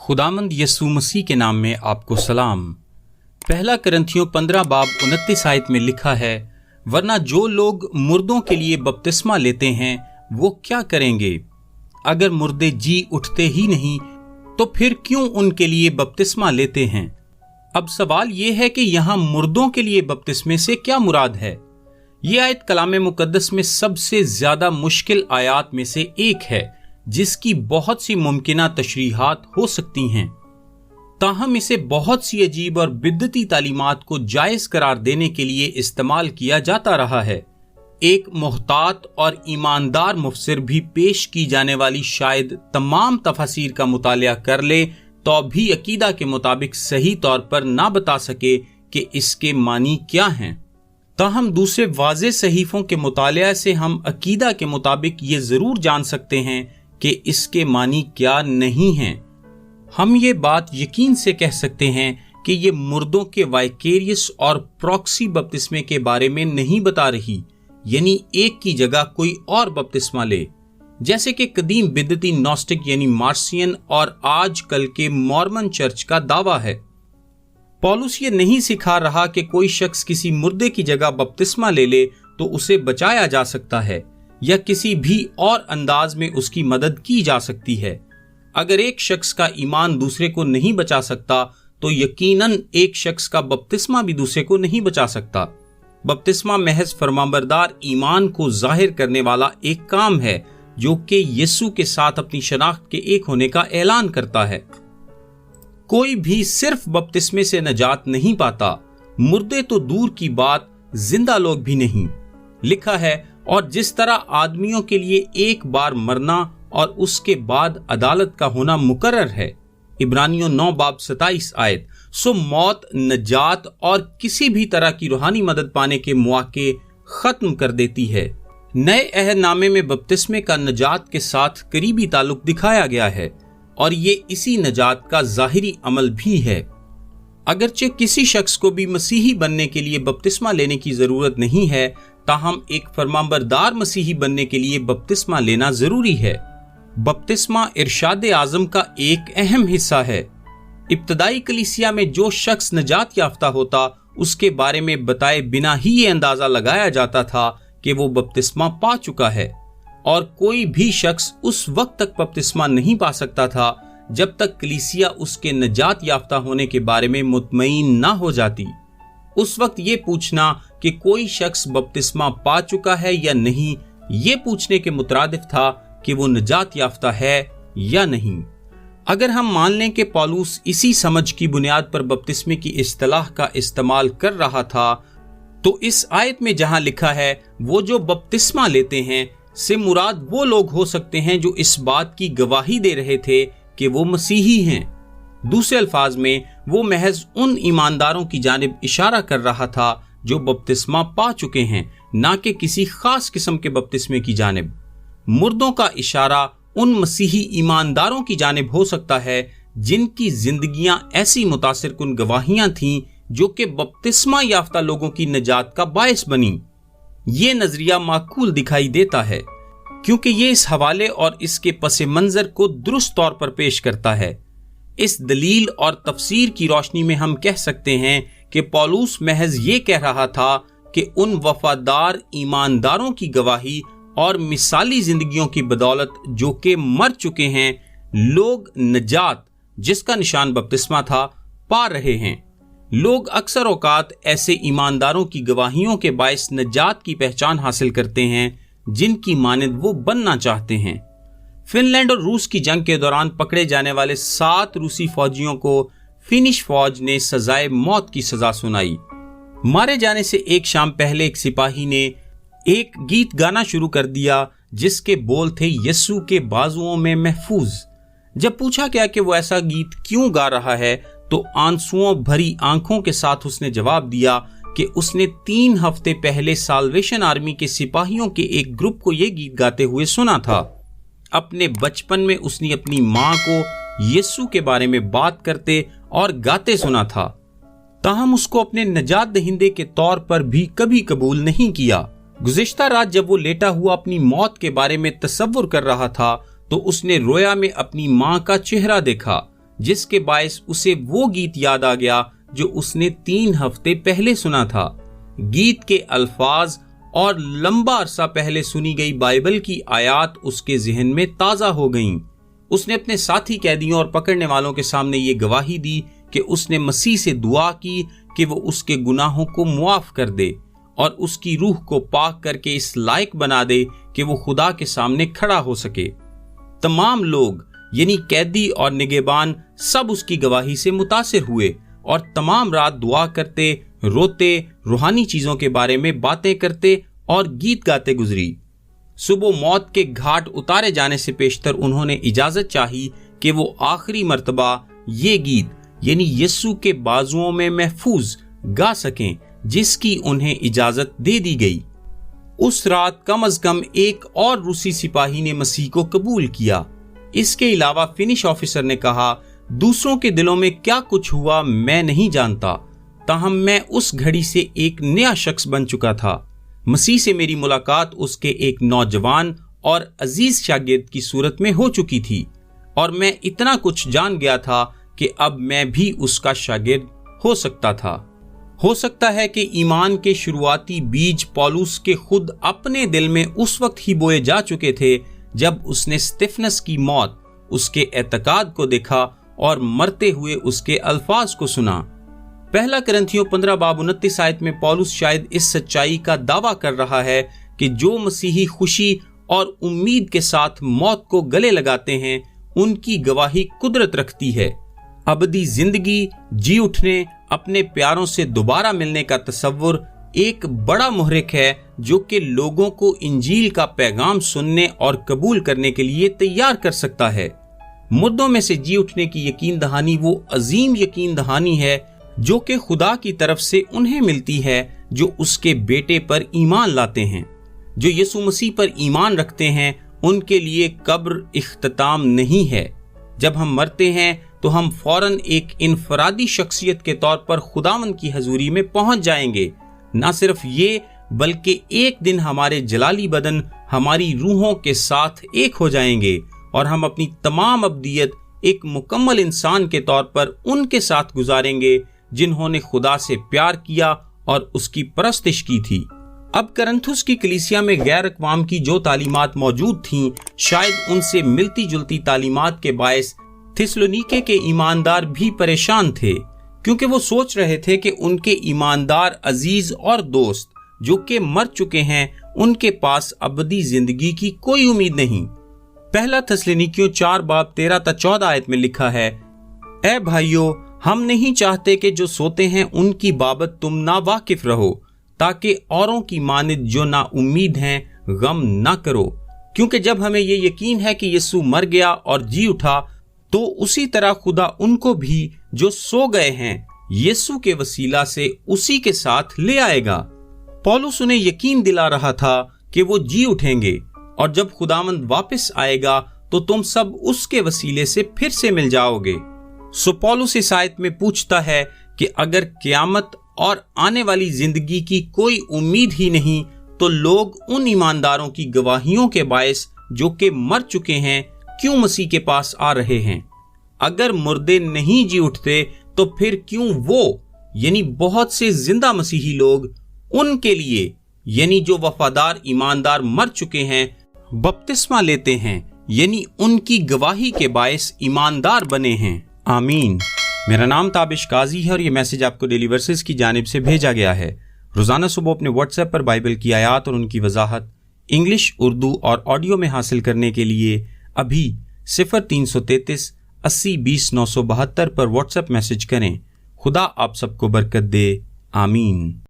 खुदामंद यीशु मसीह के नाम में आपको सलाम। पहला करंथियों 15 बाब 29 आयत में लिखा है, वरना जो लोग मुर्दों के लिए बपतिस्मा लेते हैं वो क्या करेंगे? अगर मुर्दे जी उठते ही नहीं तो फिर क्यों उनके लिए बपतिस्मा लेते हैं? अब सवाल ये है कि यहाँ मुर्दों के लिए बपतिस्मे से क्या मुराद है? ये आयत कलाम मुकद्दस में सबसे ज्यादा मुश्किल आयात में से एक है, जिसकी बहुत सी मुमकिना तशरीहात हो सकती हैं। ताहम इसे बहुत सी अजीब और बिद्दती तालीमात को जायज करार देने के लिए इस्तेमाल किया जाता रहा है। एक मुहतात और ईमानदार मुफसिर भी पेश की जाने वाली शायद तमाम तफसीर का मुतालिया कर ले तो भी अकीदा के मुताबिक सही तौर पर ना बता सके कि इसके मानी क्या हैं। ताहम दूसरे वाज़े सहीफों के मुतालिया से हम अकीदा के मुताबिक ये जरूर जान सकते हैं कि इसके मानी क्या नहीं हैं। हम ये बात यकीन से कह सकते हैं कि ये मुर्दों के वाइकेरियस और प्रॉक्सी बपतिस्मे के बारे में नहीं बता रही, यानी एक की जगह कोई और बपतिस्मा ले, जैसे कि कदीम बिदती नॉस्टिक यानी मार्सियन और आज कल के मॉर्मन चर्च का दावा है। पौलुस ये नहीं सिखा रहा कि कोई शख्स किसी मुर्दे की जगह बपतिस्मा ले ले तो उसे बचाया जा सकता है या किसी भी और अंदाज में उसकी मदद की जा सकती है। अगर एक शख्स का ईमान दूसरे को नहीं बचा सकता तो यकीनन एक शख्स का बपतिस्मा भी दूसरे को नहीं बचा सकता। बपतिस्मा महज फरमाबरदार ईमान को जाहिर करने वाला एक काम है जो कि यीशु के साथ अपनी शनाख्त के एक होने का ऐलान करता है। कोई भी सिर्फ बपतिस्मे से नजात नहीं पाता, मुर्दे तो दूर की बात, जिंदा लोग भी नहीं। लिखा है, और जिस तरह आदमियों के लिए एक बार मरना और उसके बाद अदालत का होना मुकर्रर है, इब्रानियों 9 बाब 27 आयत, सो मौत, नजात और किसी भी तरह की रूहानी मदद पाने के मौके खत्म कर देती है। नए अहदनामे में बपतिस्मे का नजात के साथ करीबी ताल्लुक दिखाया गया है और ये इसी नजात का जाहिरी अमल भी है। अगरचे किसी शख्स को भी मसीही बनने के लिए बपतिस्मा लेने की जरूरत नहीं है, ताहम एक फरमाबरदार मसीही बनने के लिए बपतिस्मा लेना जरूरी है। बपतिस्मा इरशाद आजम का एक अहम हिस्सा है। इब्तदाई कलीसिया में जो शख्स नजात याफ्ता होता उसके बारे में बताए बिना ही ये अंदाजा लगाया जाता था कि वो बपतिस्मा पा चुका है, और कोई भी शख्स उस वक्त तक बपतिस्मा नहीं पा सकता था जब तक कलीसिया उसके नजात याफ्ता होने के बारे में मुतमईन ना हो जाती। उस वक्त ये पूछना कि कोई शख्स बपतिस्मा पा चुका है या नहीं, ये पूछने के मुतरादिफ था कि वो नजात याफ्ता है या नहीं। अगर हम मान लें कि पौलुस इसी समझ की बुनियाद पर बपतिस्मे की इस्तिलाह का इस्तेमाल कर रहा था, तो इस आयत में जहां लिखा है वो जो बपतिस्मा लेते हैं से मुराद वो लोग हो सकते हैं जो इस बात की गवाही दे रहे थे कि वो मसीही हैं। दूसरे अल्फाज में वो महज उन ईमानदारों की जानिब इशारा कर रहा था जो बपतिस्मा पा चुके हैं, ना कि किसी खास किस्म के बपतिस्मे की जानिब। मुर्दों का इशारा उन मसीही ईमानदारों की जानिब हो सकता है जिनकी जिंदगियां ऐसी मुतासिर कुन गवाहियां थीं जो कि बपतिस्मा याफ्ता लोगों की नजात का बायस बनी। ये नजरिया माकूल दिखाई देता है क्योंकि ये इस हवाले और इसके पस मंजर को दुरुस्त तौर पर पेश करता है। इस दलील और तफसीर की रोशनी में हम कह सकते हैं कि पौलुस महज ये कह रहा था कि उन वफादार ईमानदारों की गवाही और मिसाली जिंदगियों की बदौलत जो कि मर चुके हैं, लोग नजात, जिसका निशान बपतिस्मा था, पा रहे हैं। लोग अक्सर औकात ऐसे ईमानदारों की गवाहियों के बायस नजात की पहचान हासिल करते हैं जिनकी मानद वो बनना चाहते हैं। फिनलैंड और रूस की जंग के दौरान पकड़े जाने वाले 7 रूसी फौजियों को फिनिश फौज ने सजाए मौत की सजा सुनाई। मारे जाने से एक शाम पहले एक सिपाही ने एक गीत गाना शुरू कर दिया जिसके बोल थे, यीशु के बाजुओं में महफूज। जब पूछा गया कि वो ऐसा गीत क्यों गा रहा है तो आंसुओं भरी आंखों के साथ उसने जवाब दिया कि उसने 3 हफ्ते पहले साल्वेशन आर्मी के सिपाहियों के एक ग्रुप को यह गीत गाते हुए सुना था। अपने बचपन में उसने अपनी मां को यीशु के बारे में बात करते और गाते सुना था, ताहम उसको अपने नजात दहिंदे के तौर पर भी कभी कबूल नहीं किया। गुज़िश्ता रात जब वो लेटा हुआ अपनी मौत के बारे में तसव्वुर कर रहा था तो उसने रोया में अपनी मां का चेहरा देखा جس کے باعث اسے وہ گیت یاد آ گیا جو اس نے 3 ہفتے پہلے سنا تھا۔ گیت کے الفاظ اور لمبا عرصہ پہلے سنی گئی بائبل کی آیات اس کے ذہن میں تازہ ہو گئیں۔ اس نے اپنے ساتھی قیدیوں اور پکڑنے والوں کے سامنے یہ گواہی دی کہ اس نے مسیح سے دعا کی کہ وہ اس کے گناہوں کو معاف کر دے اور اس کی روح کو پاک کر کے اس لائق بنا دے کہ وہ خدا کے سامنے کھڑا ہو سکے۔ تمام لوگ یعنی قیدی اور نگہبان سب اس کی گواہی سے متاثر ہوئے اور تمام رات دعا کرتے، روتے، روحانی چیزوں کے بارے میں باتیں کرتے اور گیت گاتے گزری۔ صبح موت کے گھاٹ اتارے جانے سے پیشتر انہوں نے اجازت چاہی کہ وہ آخری مرتبہ یہ گیت یعنی یسوع کے بازوؤں میں محفوظ گا سکیں، جس کی انہیں اجازت دے دی گئی۔ اس رات کم از کم ایک اور روسی سپاہی نے مسیح کو قبول کیا۔ اس کے علاوہ فنش آفیسر نے کہا، دوسروں کے دلوں میں کیا کچھ ہوا میں نہیں جانتا، تاہم میں اس گھڑی سے ایک نیا شخص بن چکا تھا۔ مسیح سے میری ملاقات اس کے ایک نوجوان اور عزیز شاگرد کی صورت میں ہو چکی تھی، اور میں اتنا کچھ جان گیا تھا کہ اب میں بھی اس کا شاگرد ہو سکتا تھا۔ ہو سکتا ہے کہ ایمان کے شروعاتی بیج پولس کے خود اپنے دل میں اس وقت ہی بوئے جا چکے تھے جب اس نے استفنس کی موت، اس کے اعتقاد کو دیکھا اور مرتے ہوئے اس کے الفاظ کو سنا۔ پہلا کرنتھیوں 15 باب 29 آیت میں پولس شاید اس سچائی کا دعویٰ کر رہا ہے کہ جو مسیحی خوشی اور امید کے ساتھ موت کو گلے لگاتے ہیں ان کی گواہی قدرت رکھتی ہے۔ ابدی زندگی، جی اٹھنے، اپنے پیاروں سے دوبارہ ملنے کا تصور ایک بڑا محرک ہے جو کہ لوگوں کو انجیل کا پیغام سننے اور قبول کرنے کے لیے تیار کر سکتا ہے۔ مردوں میں سے جی اٹھنے کی یقین دہانی وہ عظیم یقین دہانی ہے جو کہ خدا کی طرف سے انہیں ملتی ہے جو اس کے بیٹے پر ایمان لاتے ہیں۔ جو یسوع مسیح پر ایمان رکھتے ہیں ان کے لیے قبر اختتام نہیں ہے۔ جب ہم مرتے ہیں تو ہم فوراً ایک انفرادی شخصیت کے طور پر خداوند کی حضوری میں پہنچ جائیں گے۔ نہ صرف یہ بلکہ ایک دن ہمارے جلالی بدن ہماری روحوں کے ساتھ ایک ہو جائیں گے اور ہم اپنی تمام ابدیت ایک مکمل انسان کے طور پر ان کے ساتھ گزاریں گے جنہوں نے خدا سے پیار کیا اور اس کی پرستش کی تھی۔ اب کرنتھس کی کلیسیا میں غیر اقوام کی جو تعلیمات موجود تھیں، شاید ان سے ملتی جلتی تعلیمات کے باعث تھیسلونیکے کے ایماندار بھی پریشان تھے، کیونکہ وہ سوچ رہے تھے کہ ان کے ایماندار عزیز اور دوست جو کہ مر چکے ہیں ان کے پاس ابدی زندگی کی کوئی امید نہیں۔ پہلا تھیسلونیکیوں 4 باب 13 تا 14 آیت میں لکھا ہے، اے بھائیو، ہم نہیں چاہتے کہ جو سوتے ہیں ان کی بابت تم نا واقف رہو، تاکہ اوروں کی مانند جو نا امید ہیں غم نہ کرو، کیونکہ جب ہمیں یہ یقین ہے کہ یسوع مر گیا اور جی اٹھا تو اسی طرح خدا ان کو بھی جو سو گئے ہیں یسوع کے وسیلہ سے اسی کے ساتھ لے آئے گا۔ پولس انہیں یقین دلا رہا تھا کہ وہ جی اٹھیں گے، اور جب خداوند واپس آئے گا تو تم سب اس کے وسیلے سے پھر سے مل جاؤ گے۔ سو پولس اس آیت میں پوچھتا ہے کہ اگر قیامت اور آنے والی زندگی کی کوئی امید ہی نہیں تو لوگ ان ایمانداروں کی گواہیوں کے باعث جو کہ مر چکے ہیں کیوں مسیح کے پاس آ رہے ہیں؟ اگر مردے نہیں جی اٹھتے تو پھر کیوں وہ یعنی بہت سے زندہ مسیحی لوگ ان کے لیے یعنی جو وفادار ایماندار مر چکے ہیں بپتسمہ لیتے ہیں، یعنی ان کی گواہی کے باعث ایماندار بنے ہیں؟ آمین۔ میرا نام تابش قاضی ہے اور یہ میسج آپ کو ڈیلی ورسز کی جانب سے بھیجا گیا ہے۔ روزانہ صبح اپنے واٹس ایپ پر بائبل کی آیات اور ان کی وضاحت انگلش، اردو اور آڈیو میں حاصل کرنے کے لیے ابھی 0333 80 20 972 پر واٹس ایپ میسج کریں۔ خدا آپ سب کو برکت دے، آمین۔